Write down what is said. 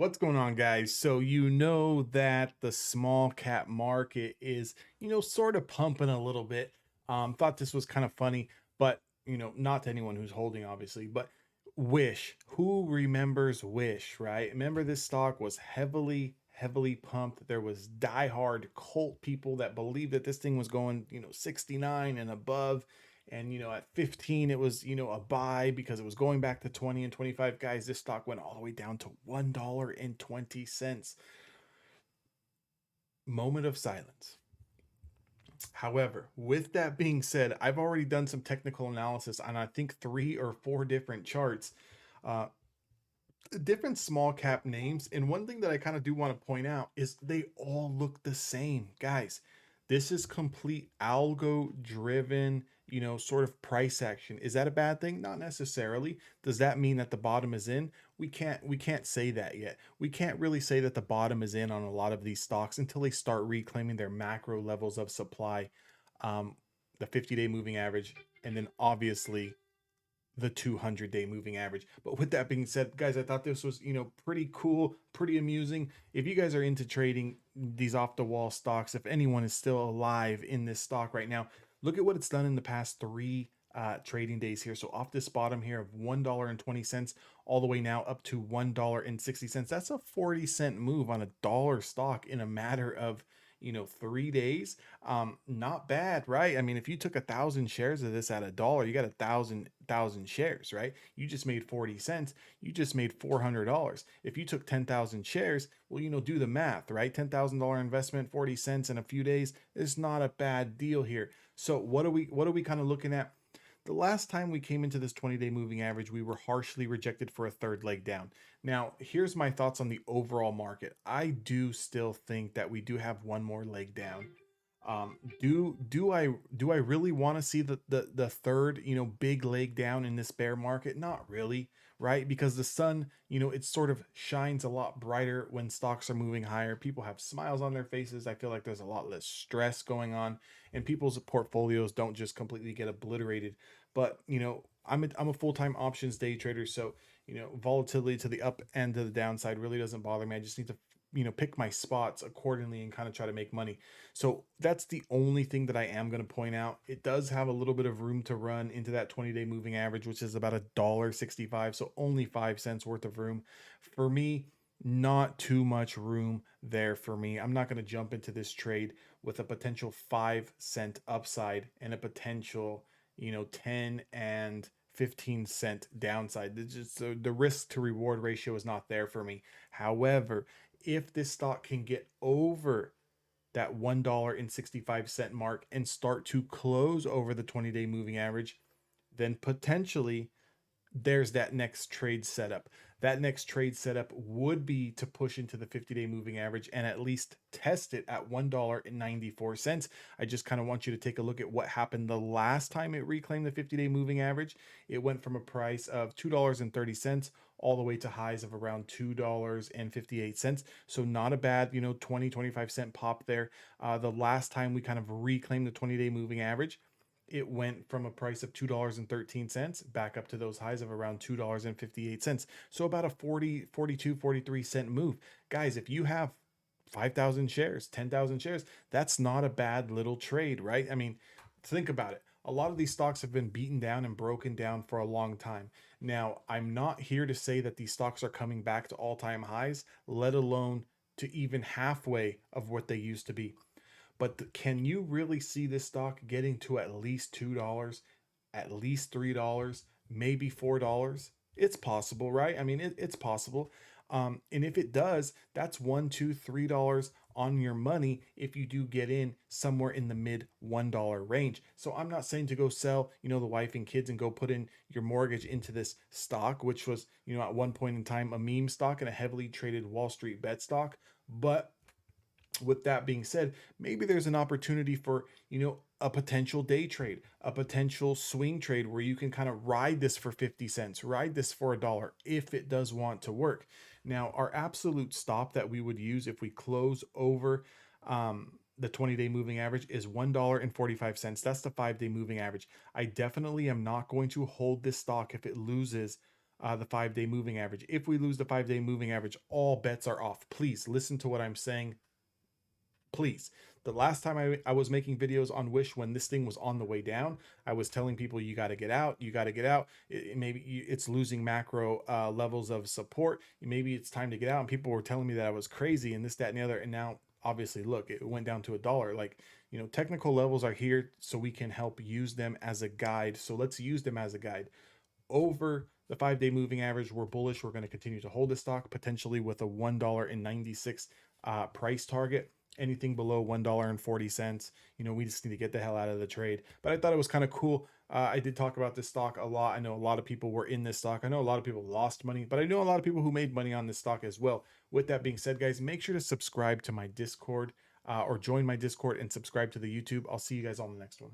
What's going on, guys? So, you know that the small cap market is, sort of pumping a little bit. Thought this was kind of funny, but, not to anyone who's holding, obviously, but Wish, who remembers Wish, right? Remember this stock was heavily pumped. There was diehard cult people that believed that this thing was going, 69 and above. And at 15, it was, a buy because it was going back to 20 and 25. Guys, this stock went all the way down to $1.20. Moment of silence. However, with that being said, I've already done some technical analysis on I think three or four different charts, uh, different small cap names. And one thing that I kind of do want to point out is they all look the same, guys. This is complete algo driven, sort of price action. Is that a bad thing? Not necessarily. Does that mean that the bottom is in? We can't say that yet. We can't really say that the bottom is in on a lot of these stocks until they start reclaiming their macro levels of supply, um, the 50-day moving average, and then obviously the 200-day moving average. But with that being said, guys, I thought this was, pretty cool, pretty amusing. If you guys are into trading these off the wall stocks, if anyone is still alive in this stock right now, look at what it's done in the past three trading days here. So off this bottom here of $1.20 all the way now up to $1.60. That's a 40-cent move on a dollar stock in a matter of 3 days. Not bad, right? I mean, if you took 1,000 shares of this at a dollar, you got a thousand shares, right? You just made 40 cents. You just made $400. If you took 10,000 shares, well, do the math, right? $10,000 investment, 40 cents in a few days is not a bad deal here. So what are we kind of looking at? The last time we came into this 20-day moving average, we were harshly rejected for a third leg down. Now, here's my thoughts on the overall market. I do still think that we do have one more leg down. Do I really want to see the third, big leg down in this bear market? Not really, right? Because the sun, it sort of shines a lot brighter when stocks are moving higher. People have smiles on their faces. I feel like there's a lot less stress going on, and people's portfolios don't just completely get obliterated. But I'm a full-time options day trader, so volatility to the up and to the downside really doesn't bother me. I just need to pick my spots accordingly and kind of try to make money. So that's the only thing that I am going to point out. It does have a little bit of room to run into that 20-day moving average, which is about $1.65. So only 5 cents worth of room. For me, not too much room there for me. I'm not going to jump into this trade with a potential 5 cent upside and a potential, 10 and 15-cent downside. The risk to reward ratio is not there for me. However, if this stock can get over that $1.65 mark and start to close over the 20-day moving average, then potentially there's that next trade setup. That next trade setup would be to push into the 50-day moving average and at least test it at $1.94. I just kind of want you to take a look at what happened the last time it reclaimed the 50-day moving average. It went from a price of $2.30 all the way to highs of around $2.58. So not a bad, 20-25 cent pop there. The last time we kind of reclaimed the 20-day moving average, it went from a price of $2.13 back up to those highs of around $2.58. So about a 40, 42, 43 cent move. Guys, if you have 5,000 shares, 10,000 shares, that's not a bad little trade, right? I mean, think about it. A lot of these stocks have been beaten down and broken down for a long time. Now, I'm not here to say that these stocks are coming back to all-time highs, let alone to even halfway of what they used to be. But can you really see this stock getting to at least $2, at least $3, maybe $4? It's possible, right? I mean, it's possible. And if it does, that's $1, $2, $3 on your money if you do get in somewhere in the mid $1 range. So I'm not saying to go sell, the wife and kids and go put in your mortgage into this stock, which was, at one point in time a meme stock and a heavily traded Wall Street bet stock. But with that being said, maybe there's an opportunity for, a potential day trade, a potential swing trade where you can kind of ride this for 50 cents, ride this for a dollar if it does want to work. Now, our absolute stop that we would use if we close over the 20-day moving average is $1.45. That's the 5-day moving average. I definitely am not going to hold this stock if it loses the 5-day moving average. If we lose the 5-day moving average, all bets are off. Please listen to what I'm saying. Please. The last time I was making videos on Wish when this thing was on the way down, I was telling people you got to get out, you got to get out. It's losing macro levels of support. Maybe it's time to get out. And people were telling me that I was crazy and this, that, and the other. And now, obviously, look, it went down to $1. Like, technical levels are here so we can help use them as a guide. So let's use them as a guide. Over the 5-day moving average, we're bullish. We're going to continue to hold this stock potentially with a $1.96 price target. Anything below $1.40, we just need to get the hell out of the trade. But I thought it was kind of cool. I did talk about this stock a lot. I know a lot of people were in this stock. I know a lot of people lost money, but I know a lot of people who made money on this stock as well. With that being said, guys, make sure to subscribe to my Discord or join my Discord and subscribe to the YouTube. I'll see you guys on the next one.